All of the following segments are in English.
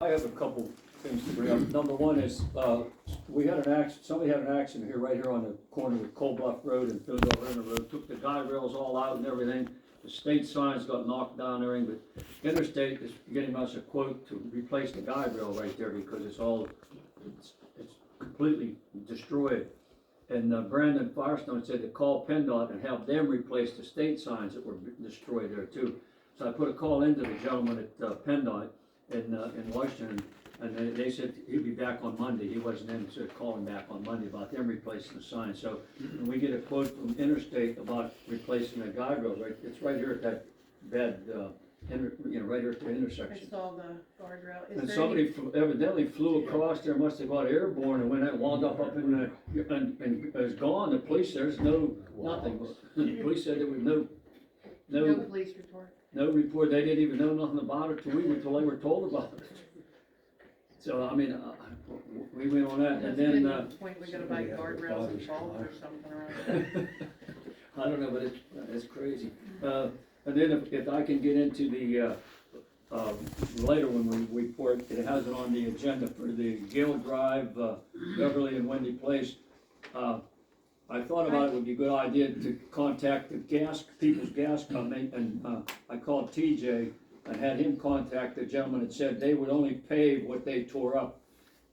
I have a couple things to bring up. Number one is, we had an accident, somebody had an accident here, right here on the corner with Cold Bluff Road and Philadelphia River Road, took the guide rails all out and everything. The state signs got knocked down and everything, but Interstate is getting us a quote to replace the guide rail right there because it's completely destroyed. And Brandon Firestone said to call PennDOT and have them replace the state signs that were destroyed there too. So I put a call into the gentleman at PennDOT in Washington, and they said he'd be back on Monday. He wasn't in, so calling back on Monday about them replacing the sign. So when we get a quote from Interstate about replacing the guide rail, right, it's right here at that bed, right here at the I intersection. saw the guardrail. And somebody evidently flew across there, must have got airborne and went and wound up in the, and is gone. The police, there's nothing. The police said there was No no police report. report. They didn't even know nothing about it till they were told about it. So, I mean, we went on that, and That's then, the point we gotta buy guardrails and bulbs or something around. I don't know, but it's crazy. And then if I can get into the, later when we report, it has it on the agenda for the Gale Drive, Beverly and Wendy Place. I thought about it would be a good idea to contact the People's Gas Company, and I called TJ and had him contact the gentleman that said they would only pave what they tore up,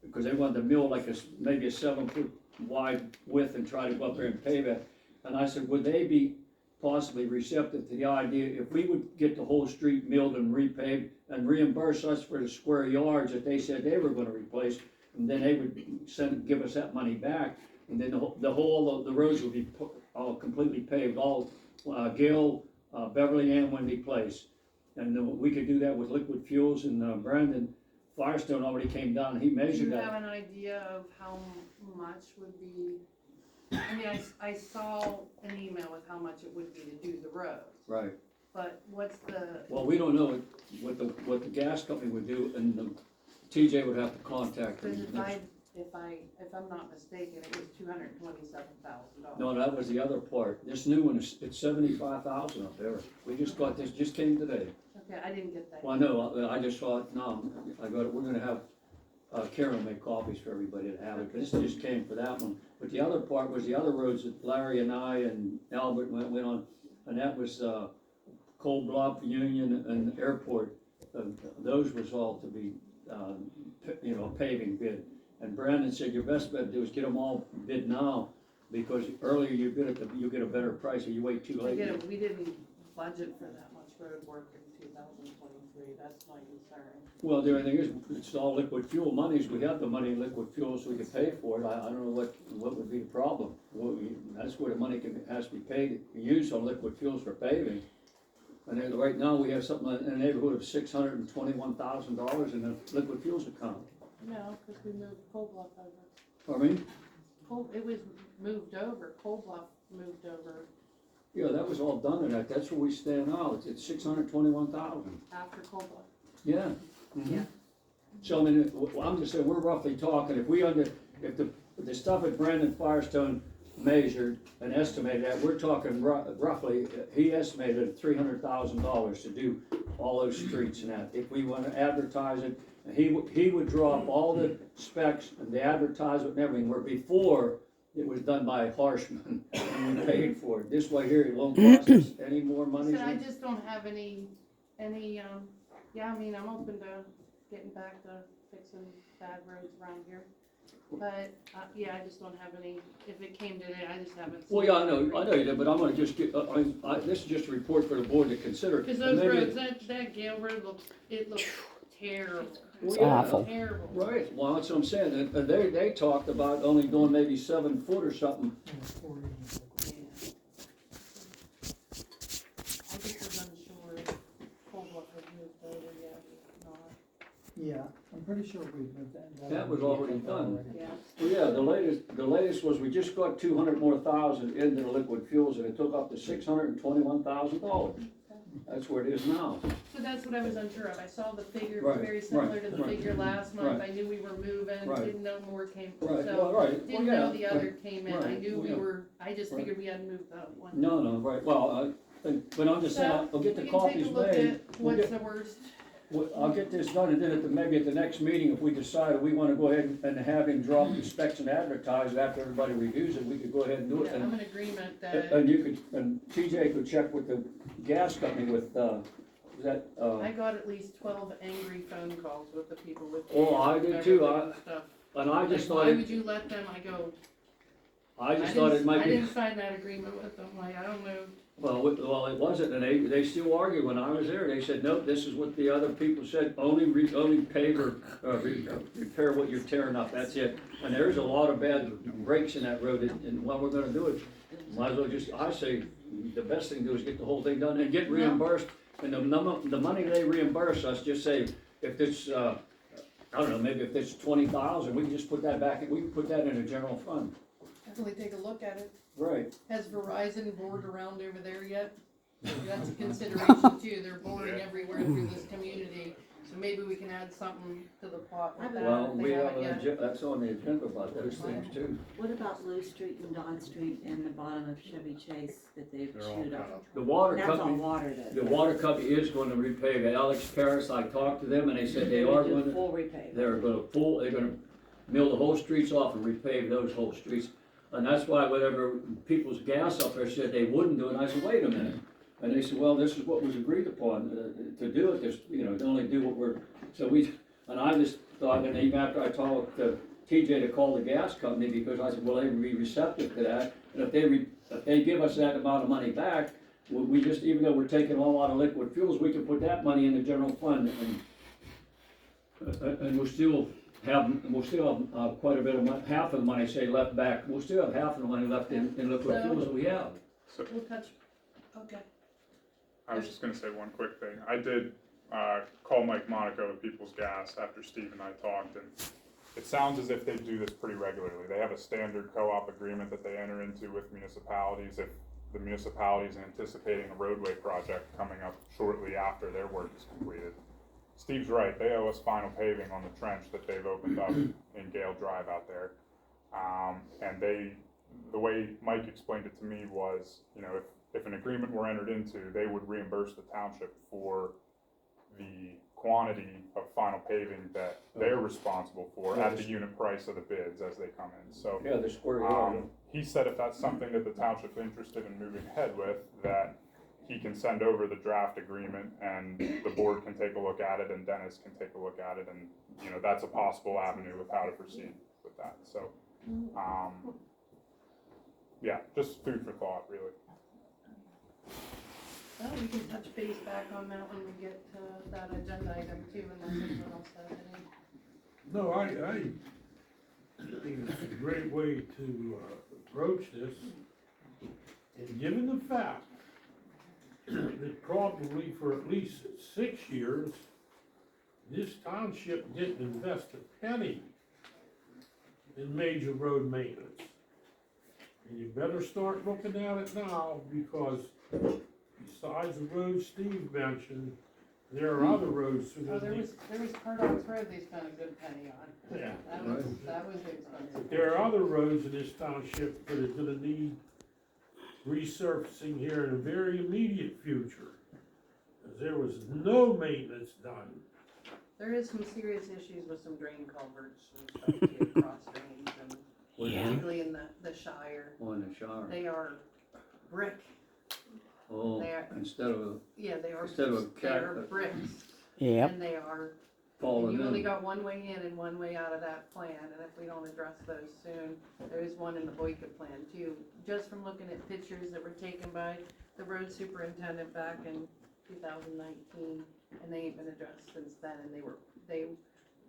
because they wanted to mill like maybe a 7-foot wide width and try to go up there and pave it. And I said, would they be possibly receptive to the idea if we would get the whole street milled and repaved and reimburse us for the square yards that they said they were gonna replace, and then they would give us that money back, and then the roads would be all completely paved, all Gale, Beverly and Wendy Place. And we could do that with liquid fuels, and Brandon Firestone already came down, he Do measured you that. have an idea of how much would be, I mean, I saw an email with how much it would be to do the road, Right. but what's the, Well, we don't know what the gas company would do, and TJ would have to contact cause them. if I'm not mistaken, it was $227,000. No, that was the other part. This new one it's 75,000 up there. We just got this, just came today. Okay, I didn't get that. Well, no, I just saw it, no, I got it, we're gonna have, Karen make copies for everybody to have it, but this just came for that one. But the other part was the other roads that Larry and I and Albert went on, and that was, Cold Bluff, Union, and Airport. Those was all to be, paving bid. And Brandon said your best bet to do is get them all bid now, because earlier you bid it, you get a better price, or you wait too late. We didn't budget for that much road work in 2023, that's my concern. Well, the only thing is, it's all liquid fuel monies, we have the money in liquid fuel, so we can pay for it. I don't know what would be the problem. Well, that's where the money has to be paid, used on liquid fuels for paving. And then right now, we have something in the neighborhood of $621,000 in the liquid fuels account. No, cause we moved Cold Bluff over. I mean, It was moved over, Cold Bluff moved over yeah, that was all done in that, that's where we stand now, it's $621,000. after Cold Bluff. Yeah. Yeah. So I mean, I'm just saying, we're roughly talking, if the stuff that Brandon Firestone measured and estimated at, we're talking roughly, he estimated $300,000 to do all those streets and that. If we wanna advertise it, he would draw up all the specs and the advertisement and everything, where before it was done by Harshman and we paid for it. This way here, it won't cost us any more money. So I just don't have any, yeah, I mean, I'm open to getting back to fixing bad roads around here. But, yeah, I just don't have any, if it came today, I just haven't seen. Well, yeah, I know you did, but I'm gonna just get, this is just a report for the board to consider. Cause And those maybe- roads, that Gale Road looks terrible. Well, It's yeah, awful. Terrible. Right, well, that's what I'm saying, and they talked about only doing maybe 7 foot or something. Yeah. I just was unsure if Cold Bluff had moved over yet, or not. Yeah, I'm pretty sure we've moved that. That was already done. Yeah. Well, yeah, the latest was we just got 200 more thousand into the liquid fuels, and it took up to $621,000. That's where it is now. So that's what I was unsure of. I saw the figure, Right, very similar to the right, figure last month. right. I knew we were moving, Right. didn't know more came, Right, so, well, right, well, didn't yeah. know the other came in. I right, knew we yeah. were, I just Right. figured we hadn't moved that one. No, right, well, but I'm just saying, So, I'll get the we can take copies a look made. at We'll what's get- the worst. I'll get this done, and then maybe at the next meeting, if we decide we wanna go ahead and have him drop the specs and advertise after everybody reviews it, we could go ahead and do it. Yeah, I'm in agreement that, And you could, and TJ could check with the gas company with, is that, I got at least 12 angry phone calls with the people with. Oh, I did too. and stuff. and I just Like, thought, why would you let them, I go, I just thought it might I be, didn't sign that agreement with them, like, I don't know. well, it wasn't, and they still argue. When I was there, they said, nope, this is what the other people said, only pave or, repair what you're tearing up, that's it. And there's a lot of bad breaks in that road, and what we're gonna do is, might as well just, I say, the best thing to do is get the whole thing done and get reimbursed. And the money they reimburse us, just say, if it's, I don't know, maybe if it's 20,000, we can just put that back, we can put that in a general fund. Definitely take a look at it. Right. Has Verizon bored around over there yet? That's a consideration too, they're boring everywhere through this community, so maybe we can add something to the plot with that. Well, if they we have, haven't yet. that's on the agenda about those things too. What about Lou Street and Don Street and the bottom of Chevy Chase that they've They're all chewed kind up? The water That's all company, water though. the water company is gonna repave. Alex Paris, I talked to them and they said they are do going to, full repave. they're gonna mill the whole streets off and repave those whole streets. And that's why whatever people's gas up there said they wouldn't do it, and I said, wait a minute. And they said, well, this is what was agreed upon, to do it, this, to only do what we're, so and I just thought, and even after I talked to TJ to call the gas company, because I said, well, they would be receptive to that. And if they give us that amount of money back, we just, even though we're taking all out of liquid fuels, we can put that money in the general fund and we'll still have quite a bit of money, half of the money, say, left back. We'll still have half of the money left in liquid So- fuels that we have. So We'll touch, okay. I was just gonna say one quick thing. I did call Mike Monaco of People's Gas after Steve and I talked, and it sounds as if they do this pretty regularly. They have a standard co-op agreement that they enter into with municipalities if the municipality is anticipating a roadway project coming up shortly after their work is completed. Steve's right, they owe us final paving on the trench that they've opened up in Gale Drive out there. And the way Mike explained it to me was, if an agreement were entered into, they would reimburse the township for the quantity of final paving that they're responsible for at the unit price of the bids as they come in, so. Yeah, the square yard. He said if that's something that the township's interested in moving ahead with, that he can send over the draft agreement and the board can take a look at it and Dennis can take a look at it and, that's a possible avenue of how to proceed with that, so. Yeah, just food for thought, really. Well, we can touch base back on that when we get to that agenda item too, unless anyone else has any. No, I think it's a great way to approach this. And given the fact that probably for at least 6 years, this township didn't invest a penny in major road maintenance. And you better start looking at it now, because besides the roads Steve mentioned, there are other roads through Oh, the. there was Cardock's Road they spent a good penny on. Yeah. That was expensive. There are other roads in this township that are gonna need resurfacing here in a very immediate future. 'Cause there was no maintenance done. There is some serious issues with some drain culverts and stuff too, cross drains and particularly in the Shire. Oh, in the shower. They are brick. Oh, They are- instead of Yeah, they are. Instead of a They are cat- bricks. Yep. And they are, falling you only in. got one way in and one way out of that plan, and if we don't address those soon, there is one in the Boyka plan too. Just from looking at pictures that were taken by the road superintendent back in 2019, and they ain't been addressed since then, and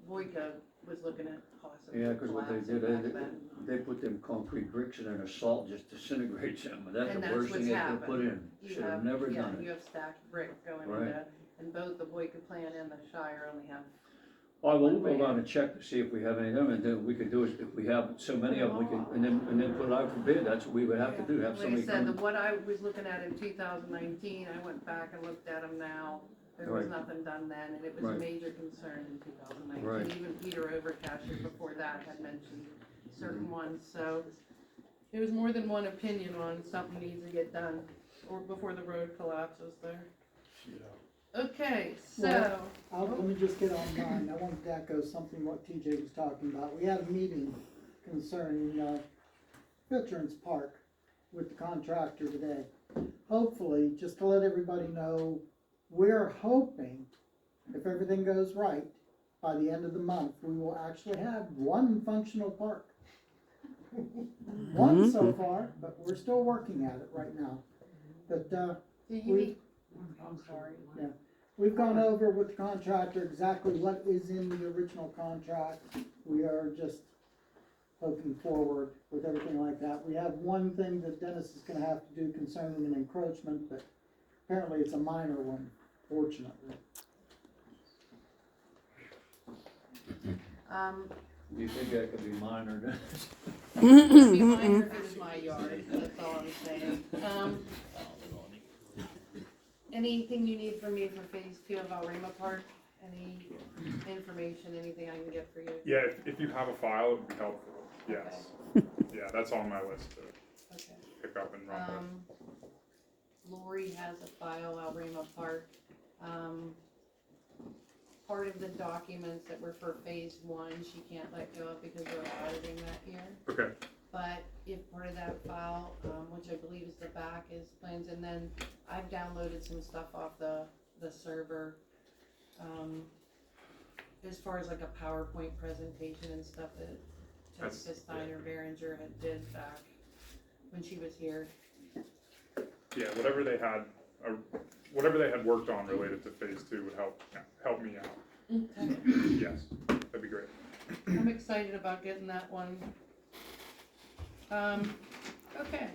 Boyka was looking at possibly Yeah, cause what they collapsing did, back then. they put them concrete bricks in there and the salt just disintegrates them. That's And the that's worst what's thing they could put happened. in. You Should have have, never yeah, done you it. have stacked brick going Right. into, and both the Boyka plan and the Shire only have. All right, well, one we'll go way around in. and check to see if we have any of them, and then what we could do is, if we have so many of them, we can, and then put it out for bid. That's what we would have to do, have Like I somebody said, come. what I was looking at in 2019, I went back and looked at them now. There was Right. nothing done then, and it was a Right. major concern in 2019. Right. Even Peter Overcasher before that had mentioned certain ones, so there was more than one opinion on something needs to get done, or before the road collapses there. Yeah. Okay, Well, so, let me just get on mine. I wanted to echo something what TJ was talking about. We had a meeting concerning, Veterans Park with the contractor today. Hopefully, just to let everybody know, we're hoping, if everything goes right, by the end of the month, we will actually have one functional park. One so far, but we're still working at it right now. But, do you we- mean, I'm sorry. we've gone over with the contractor exactly what is in the original contract. We are just looking forward with everything like that. We have one thing that Dennis is gonna have to do concerning an encroachment, but apparently it's a minor one, fortunately. Do you think that could be minor? It'd be minor if it was my yard, that's all I'm saying. Anything you need from me for phase 2 of Alrima Park? Any information, anything I can get for you? Yeah, if you have a file, it would be helpful, yes. Yeah, that's on my list to Okay. pick up and run with. Lori has a file, Alrima Park. Part of the documents that were for phase 1, she can't let go of because we're auditing that year. Okay, But if part of that file, which I believe is the back, is plans, and then I've downloaded some stuff off the server. As far as like a PowerPoint presentation and stuff that That's- Jessica Steiner Behringer had did back when she was here. yeah, whatever they had worked on related to phase 2 would help me out. Yes, that'd be great. I'm excited about getting that one. Okay,